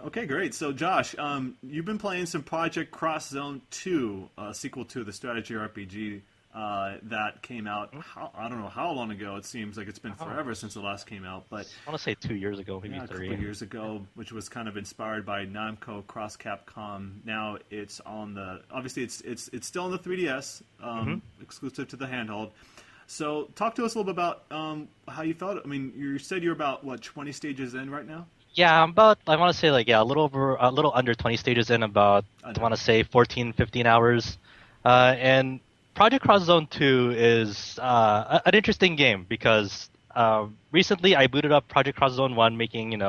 Okay, great. So, Josh, you've been playing some Project Cross Zone 2, sequel to the strategy RPG that came out, I don't know how long ago. It seems like it's been forever since the last came out, but I want to say 2 years ago, maybe yeah, a couple three. of years ago, which was kind of inspired by Namco Cross Capcom. Now it's on the, obviously it's still on the 3DS, Hmm. exclusive to the handheld. So, talk to us a little bit about how you felt. I mean, you said you're about what 20 stages in right now. Yeah, I'm about, I want to say like, yeah, a little under 20 stages in, about, I Under. want to say 14, 15 hours. And Project Cross Zone 2 is an interesting game because recently I booted up Project Cross Zone 1, making,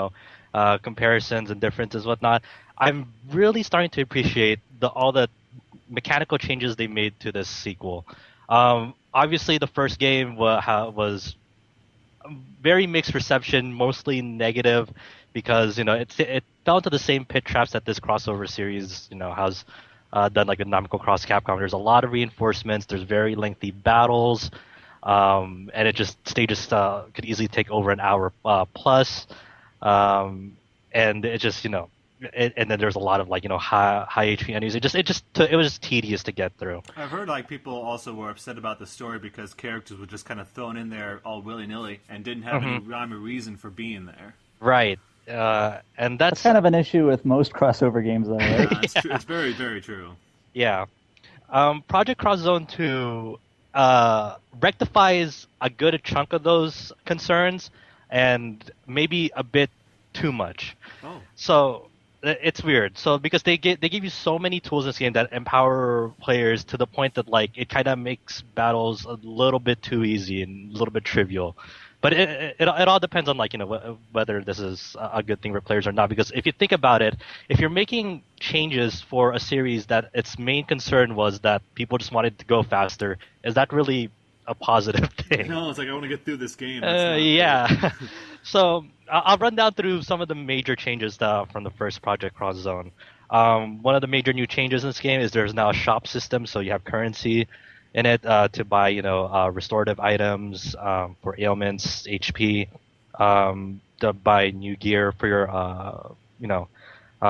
comparisons and differences, whatnot. I'm really starting to appreciate all the mechanical changes they made to this sequel. Obviously, the first game was very mixed reception, mostly negative, because it fell into the same pit traps that this crossover series has done, like with Namco Cross Capcom. There's a lot of reinforcements. There's very lengthy battles, and it just stages could easily take over an hour plus, um, and it just and then there's a lot of like high HP enemies. It was just tedious to get through. I've heard like people also were upset about the story because characters were just kind of thrown in there all willy nilly and didn't have any Hmm. rhyme or reason for being there. Right. And That's that's kind of an issue with most crossover games, though, right? Yeah, it's true. It's very, very true. yeah. Project Cross Zone 2 rectifies a good chunk of those concerns and maybe a bit too much. Oh, So it's weird. So because they give you so many tools in this game that empower players to the point that like it kind of makes battles a little bit too easy and a little bit trivial. But it all depends on like whether this is a good thing for players or not. Because if you think about it, if you're making changes for a series that its main concern was that people just wanted to go faster, is that really a positive thing? no, it's like I want to get through this game. That's not great. Yeah. So I'll run down through some of the major changes from the first Project Cross Zone. One of the major new changes in this game is there's now a shop system, so you have currency in it to buy, restorative items for ailments, HP, to buy new gear for your,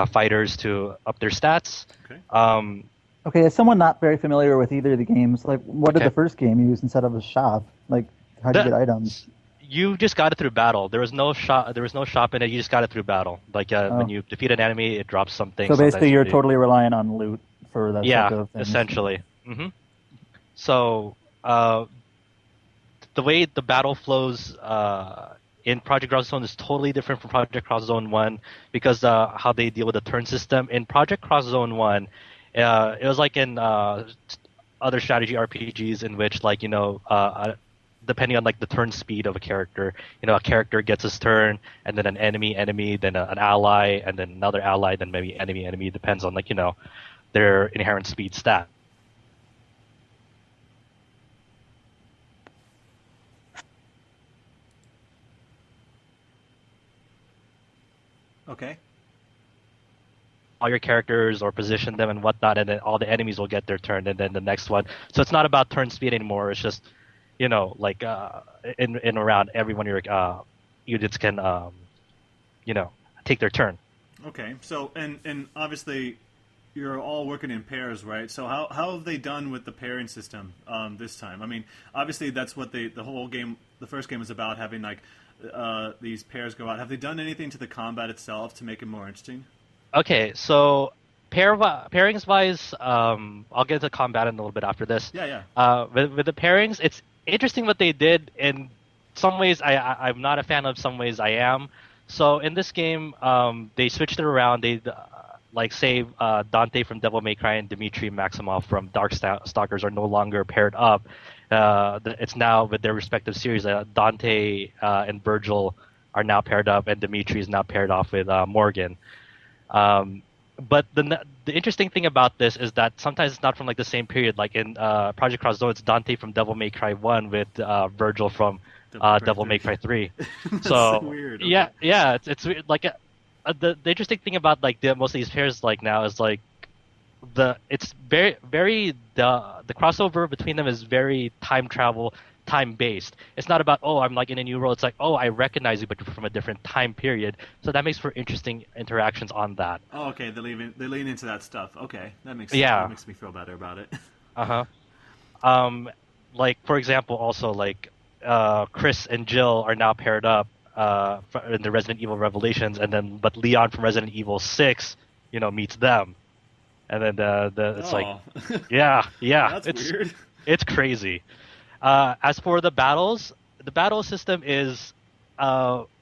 fighters to up their stats. Okay. Um, Okay, as someone not very familiar with either of the games, like, what did Okay. the first game use instead of a shop? Like, how do you get items? You just got it through battle. There was no shop. There was no shop in it. You just got it through battle. Like when Oh. you defeat an enemy, it drops something. So Sometimes basically, you're you- totally relying on loot for that sort Yeah, of things. essentially. So the way the battle flows in Project Cross Zone is totally different from Project Cross Zone 1 because how they deal with the turn system. In Project Cross Zone 1, it was like in other strategy RPGs in which, like, depending on like the turn speed of a character, a character gets his turn, and then an enemy, then an ally, and then another ally, then maybe enemy. Depends on like their inherent speed stat. Okay. All your characters or position them and whatnot, and then all the enemies will get their turn, and then the next one. So it's not about turn speed anymore. It's just, like in around every one of your units can, take their turn. Okay. So and obviously you're all working in pairs, right? So how have they done with the pairing system this time? I mean, obviously that's what the whole game, the first game was about, having like these pairs go out. Have they done anything to the combat itself to make it more interesting? Okay, so pairings wise, I'll get to combat in a little bit after this. Yeah, yeah. With the pairings, it's interesting what they did. In some ways, I'm not a fan of. Some ways, I am. So in this game, they switched it around. They like say Dante from Devil May Cry and Dmitry Maximov from Stalkers are no longer paired up. It's now with their respective series. Dante and Virgil are now paired up, and Dmitry is now paired off with Morgan. But the interesting thing about this is that sometimes it's not from like the same period. Like in Project Cross Zone, it's Dante from Devil May Cry 1 with Virgil from Devil May Cry 3. That's So weird. Okay. yeah, it's weird. Like the interesting thing about like most of these pairs like now is like it's very the crossover between them is very time time based. It's not about, oh, I'm like in a new role. It's like, oh, I recognize you, but you're from a different time period. So that makes for interesting interactions on that. Oh, okay. They lean into that stuff. Okay, that Yeah. makes me feel better about it. Uh huh. Like for example, also like Chris and Jill are now paired up in the Resident Evil Revelations, and then but Leon from Resident Evil 6, meets them, and then the it's like, Oh, yeah, that's weird. it's crazy. As for the battle system is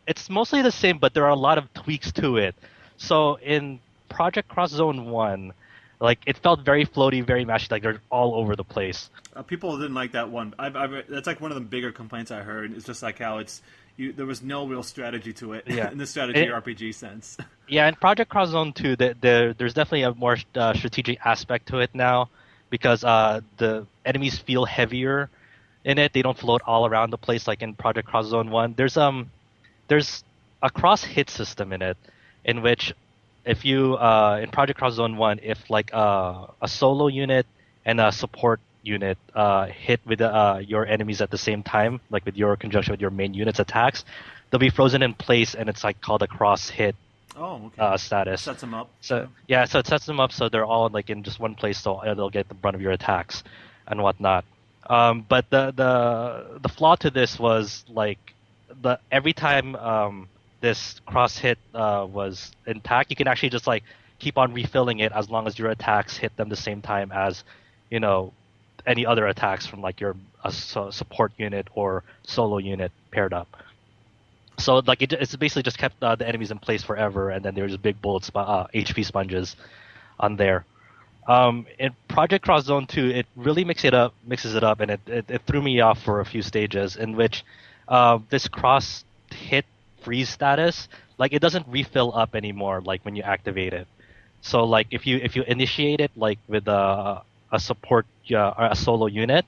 it's mostly the same, but there are a lot of tweaks to it. So in Project Cross Zone 1, like it felt very floaty, very mashy, like they're all over the place. People didn't like that one. That's like one of the bigger complaints I heard. It's just like how there was no real strategy to it Yeah. in the strategy RPG sense. Yeah, in Project Cross Zone 2, there's definitely a more strategic aspect to it now because the enemies feel heavier in it. They don't float all around the place like in Project Cross Zone 1. There's a cross hit system in it, in which if you in Project Cross Zone 1, if like a solo unit and a support unit hit with your enemies at the same time, like with your conjunction with your main unit's attacks, they'll be frozen in place, and it's like called a cross hit Oh, okay. status. Sets them up. So yeah, so it sets them up so they're all like in just one place, so they'll get the brunt of your attacks and whatnot. But the flaw to this was like every time this cross hit was intact, you can actually just like keep on refilling it as long as your attacks hit them the same time as any other attacks from like your support unit or solo unit paired up. So like it's basically just kept the enemies in place forever, and then there's big HP sponges on there. In Project Cross Zone 2, it really mixes it up, and it threw me off for a few stages in which this cross hit freeze status, like it doesn't refill up anymore, like when you activate it. So like if you initiate it like with a support or a solo unit,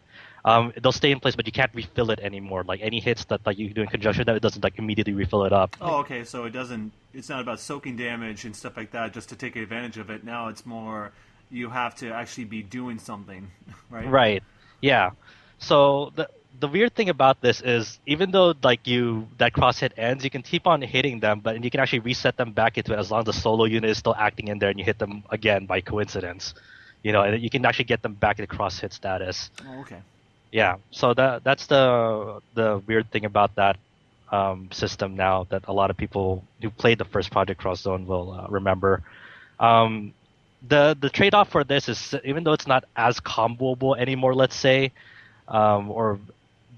they'll stay in place, but you can't refill it anymore. Like any hits that like you do in conjunction, that it doesn't like immediately refill it up. Oh, okay. So it's not about soaking damage and stuff like that just to take advantage of it. Now it's more you have to actually be doing something, right? Right. Yeah. So the weird thing about this is even though like that cross hit ends, you can keep on hitting them, but you can actually reset them back into it as long as the solo unit is still acting in there and you hit them again by coincidence. And you can actually get them back to cross hit status. Oh, okay. Yeah. So that's the weird thing about that system now that a lot of people who played the first Project Cross Zone will remember. The trade-off for this is even though it's not as comboable anymore, let's say, or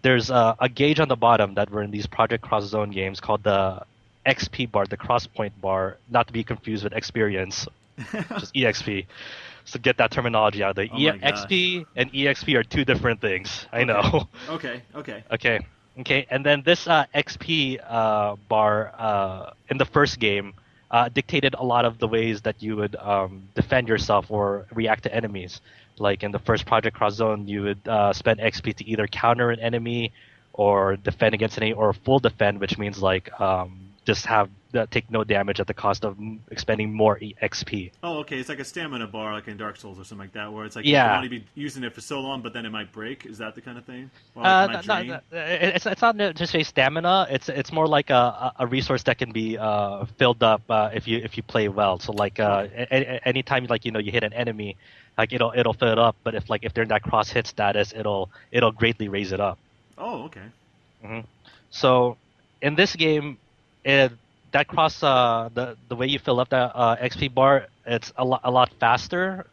there's a gauge on the bottom that were in these Project Cross Zone games called the XP bar, the cross point bar, not to be confused with experience, just EXP. So get that terminology out there. XP and EXP are two different things. I know. Okay. Okay. And then this XP bar in the first game dictated a lot of the ways that you would defend yourself or react to enemies. Like in the first Project Cross Zone, you would spend XP to either counter an enemy or defend against an enemy, or full defend, which means like just take no damage at the cost of expending more XP. Oh, okay. It's like a stamina bar, like in Dark Souls or something like that, where it's like yeah. you can only be using it for so long, but then it might break. Is that the kind of thing? Or like it's not necessarily stamina. It's more like a resource that can be filled up if you play well. So like anytime like you hit an enemy, like it'll fill it up. But if they're in that cross hit status, it'll greatly raise it up. Oh, okay. Mm-hmm. So in this game, that cross the way you fill up the XP bar, it's a lot faster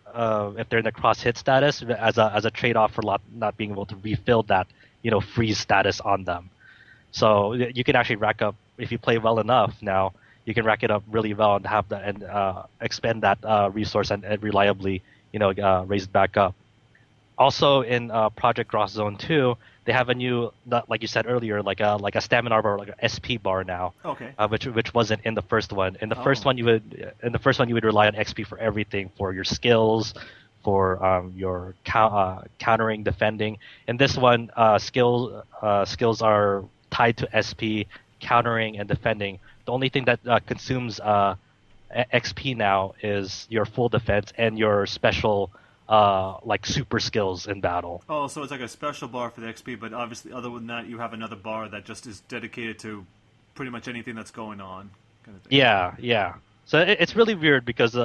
if they're in the cross hit status as a trade off for not being able to refill that freeze status on them. So you can actually rack up if you play well enough. Now you can rack it up really well and have that and expend that resource and reliably raise it back up. Also in Project Cross Zone 2, they have a new, like you said earlier, like a stamina bar, like an SP bar now. Okay. Which wasn't in the first one. In the first one, you would rely on XP for everything, for your skills, for your countering, defending. In this one, skills are tied to SP, countering and defending. The only thing that consumes XP now is your full defense and your special like super skills in battle. Oh, so it's like a special bar for the XP, but obviously, other than that, you have another bar that just is dedicated to pretty much anything that's going on, kind of thing. Yeah, yeah. So it's really weird because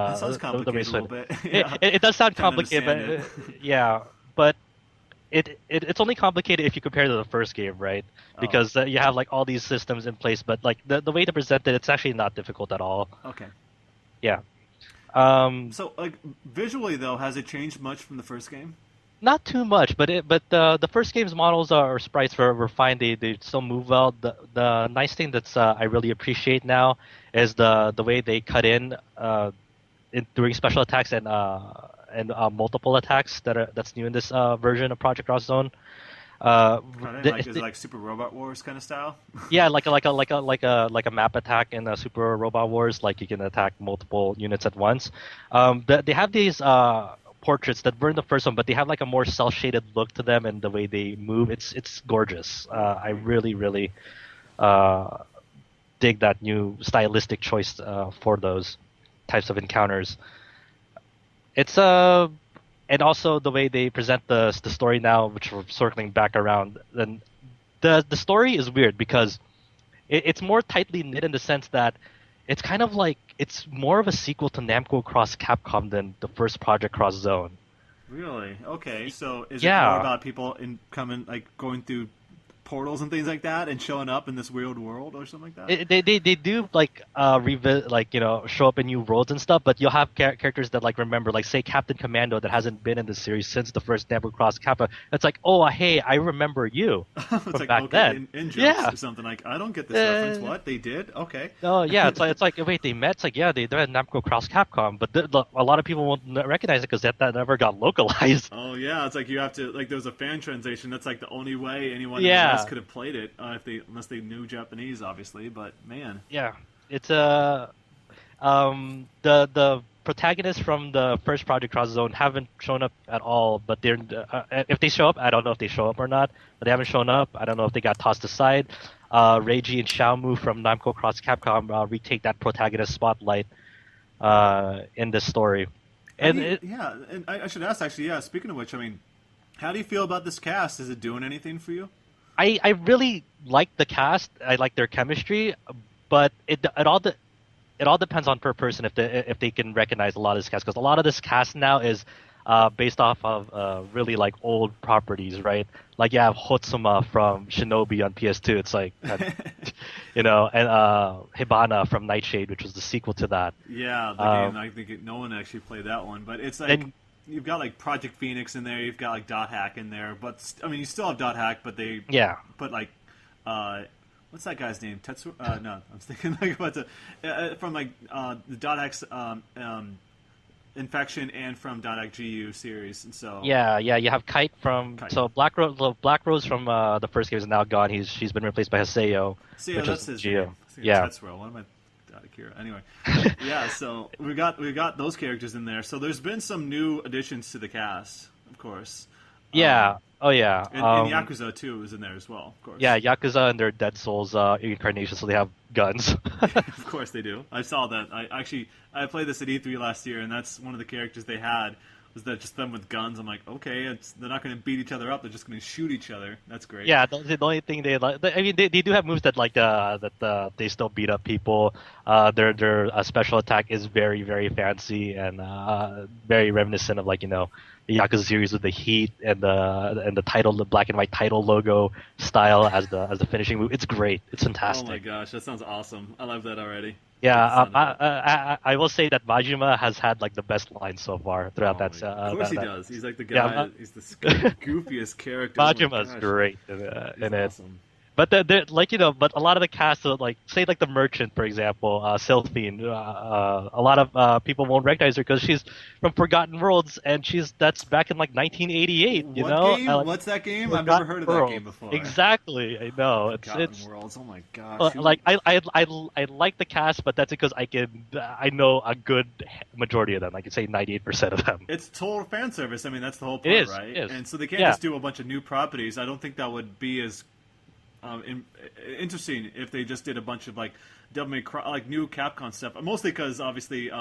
That sounds the complicated a race little win. bit. It, Yeah, it it does sound trying to complicated, but understand it. yeah, but it's only complicated if you compare to the first game, right? Oh, Because you have like all these systems in place, but like the way to present it, it's actually not difficult at all. okay. Yeah. Um, So, like visually though, has it changed much from the first game? Not too much, but the first game's models or sprites were fine. They still move well. The nice thing that's I really appreciate now is the way they cut in doing special attacks and multiple attacks that's new in this version of Project Cross Zone. Kind of like The, is it like Super Robot Wars kind of style? yeah, like a map attack in Super Robot Wars. Like you can attack multiple units at once. They have these portraits that were in the first one, but they have like a more cel shaded look to them and the way they move. It's gorgeous. I really uh, dig that new stylistic choice for those types of encounters. It's and also the way they present the story now, which we're circling back around. Then the story is weird because it's more tightly knit in the sense that it's kind of like it's more of a sequel to Namco Cross Capcom than the first Project Cross Zone. Really? Okay. So is it more Yeah, about people in coming like going through portals and things like that and showing up in this weird world or something like that? they do like revisit like show up in new roles and stuff, but you'll have characters that like remember like say Captain Commando that hasn't been in the series since the first Namco Cross Kappa. It's like, oh hey, I remember you It's from like back okay, then. in jokes Yeah. or something like I don't get this reference. Uh, What they did? Okay. No, yeah, it's like wait, they met. It's like yeah, they're at Namco Cross Capcom, but a lot of people won't recognize it because that never got localized. Oh yeah, it's like you have to like there's a fan translation. That's like the only way anyone in the West Yeah, could have played it if they unless they knew Japanese, obviously. But man, yeah, it's the protagonists from the first Project Cross Zone haven't shown up at all, but they're if they show up, I don't know if they show up or not, but they haven't shown up. I don't know if they got tossed aside. Reiji and Xiaomu from Namco Cross Capcom retake that protagonist spotlight in this story. how do And you? Yeah, and I should ask actually. Yeah, speaking of which, I mean, how do you feel about this cast? Is it doing anything for you? I really like the cast. I like their chemistry, but it all depends on per person if they can recognize a lot of this cast because a lot of this cast now is based off of really like old properties, right? Like you have Hotsuma from Shinobi on PS2. It's like and Hibana from Nightshade, which was the sequel to that. Yeah, the game. Um, I think no one actually played that one, but it's like then you've got like Project Phoenix in there. You've got like Dot Hack in there, but I mean, you still have Dot Hack, but they yeah, put like what's that guy's name? Tetsu? No, I'm thinking like what's from like the Dot Hack's Infection and from Dot Hack GU series, and so yeah. You have Kite from Kite. so Black Rose from the first game is now gone. She's been replaced by Haseo, See, which that's is his Geo. name. I think Yeah. Tetsuo. What am I out of here? Anyway, yeah. So we got those characters in there. So there's been some new additions to the cast, of course. Yeah. Oh yeah. And Yakuza too is in there as well, of course. Yeah, Yakuza and their Dead Souls incarnation, so they have guns. Of course they do. I saw that. I played this at E3 last year, and that's one of the characters they had was that just them with guns. I'm like, okay, they're not going to beat each other up. They're just going to shoot each other. That's great. Yeah, the only thing they like, I mean, they do have moves that like they still beat up people. Their special attack is very fancy and very reminiscent of like the Yakuza series with the heat and the title, the black and white title logo style as the finishing move. It's great. It's Oh my fantastic. gosh, that sounds awesome. I love that already. Yeah, Like the sound of it. I will say that Majima has had like the best line so far throughout Oh that. of course he does. He's like the Yeah, guy. He's the goofiest character. Oh my Majima's gosh. great He's in it. awesome. But they're like but a lot of the cast, like say like the merchant, for example, Sylphine, a lot of people won't recognize her because she's from Forgotten Worlds, and that's back in like 1988. What game? Like, What's that game? I've never Forgotten heard of that Worlds. game before. Exactly, I know. Forgotten It's Worlds. Oh my gosh. like I like the cast, but that's because I know a good majority of them. I can say 98% of them. It's total fan service. I mean, that's the whole It point, is, right? it is. And so they can't Yeah. just do a bunch of new properties. I don't think that would be as interesting if they just did a bunch of like Devil May Cry, like new Capcom stuff. Mostly because obviously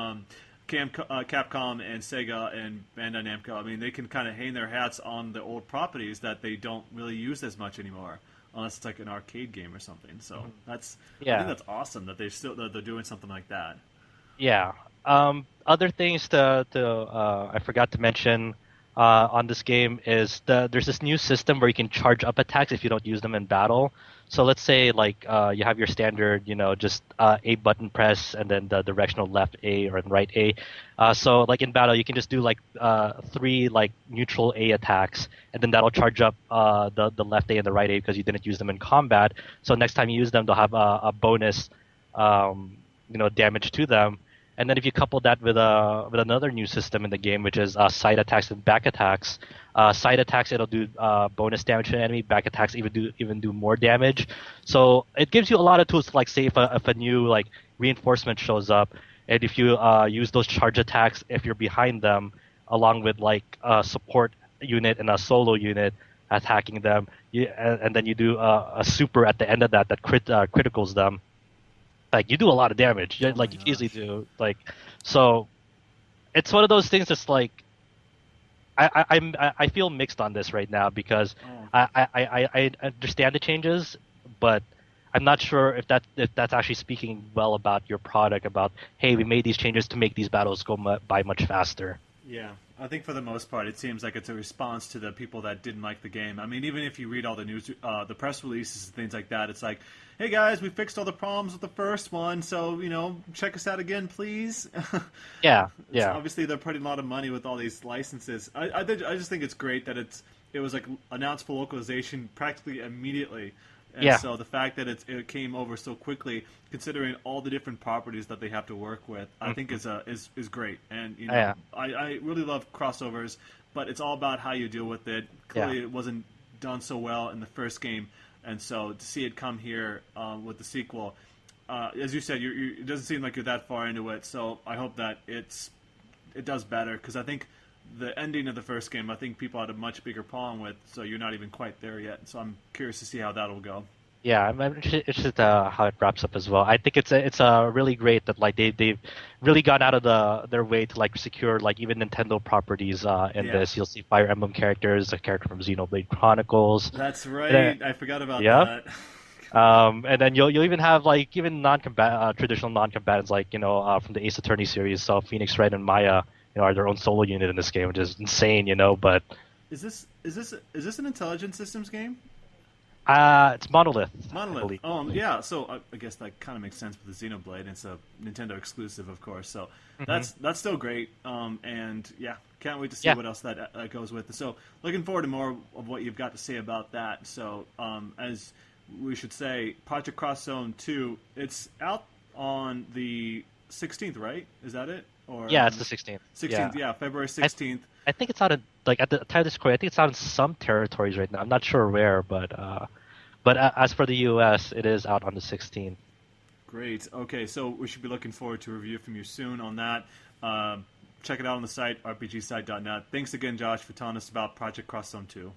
Capcom and Sega and Bandai Namco, I mean, they can kind of hang their hats on the old properties that they don't really use as much anymore, unless it's like an arcade game or something. So I think that's awesome that they're doing something like that. Yeah. Other things I forgot to mention on this game is there's this new system where you can charge up attacks if you don't use them in battle. So let's say like you have your standard, just A button press and then the directional left A or right A. So like in battle, you can just do like 3 like neutral A attacks, and then that'll charge up the left A and the right A because you didn't use them in combat. So next time you use them, they'll have a bonus, damage to them. And then if you couple that with another new system in the game, which is side attacks and back attacks. Side attacks, it'll do bonus damage to an enemy. Back attacks even do more damage. So it gives you a lot of tools to like say if a new like reinforcement shows up, and if you use those charge attacks if you're behind them, along with like a support unit and a solo unit attacking them, and then you do a super at the end of that criticals them. Like you do a lot of damage. Like you easily do. Like so, it's one of those things that's like I feel mixed on this right now because I understand the changes, but I'm not sure if that's actually speaking well about your product. About hey, we made these changes to make these battles go by much faster. Yeah, I think for the most part, it seems like it's a response to the people that didn't like the game. I mean, even if you read all the news, the press releases and things like that, it's like, hey guys, we fixed all the problems with the first one, so check us out again, please. Yeah. Obviously, they're putting a lot of money with all these licenses. I just think it's great that it was like announced for localization practically immediately. And so the fact that it came over so quickly, considering all the different properties that they have to work with, I think is great. And I really love crossovers, but it's all about how you deal with it. Clearly, it wasn't done so well in the first game, and so to see it come here with the sequel, as you said, it doesn't seem like you're that far into it. So I hope that it does better, because I think the ending of the first game, I think people had a much bigger problem with, so you're not even quite there yet. So I'm curious to see how that'll go. Yeah, I'm interested how it wraps up as well. I think it's really great that like they've really gone out of their way to like secure like even Nintendo properties in this. You'll see Fire Emblem characters, a character from Xenoblade Chronicles. That's right. I forgot about that. And then you'll even have like even traditional non-combatants like from the Ace Attorney series. So Phoenix Wright and Maya are their own solo unit in this game, which is insane, But is this an Intelligent Systems game? It's Monolith. Oh, yeah. So I guess that kind of makes sense with the Xenoblade. It's a Nintendo exclusive, of course. So that's still great. And yeah, can't wait to see what else that goes with. So looking forward to more of what you've got to say about that. So as we should say, Project Cross Zone 2, it's out on the 16th, right? Is that it? Or it's the 16th. 16th, February 16th. I think it's out in, like at the time of this recording, I think it's out in some territories right now. I'm not sure where, but as for the US, it is out on the 16th. Great. Okay, so we should be looking forward to a review from you soon on that. Check it out on the site, rpgsite.net. Thanks again, Josh, for telling us about Project Cross Zone 2.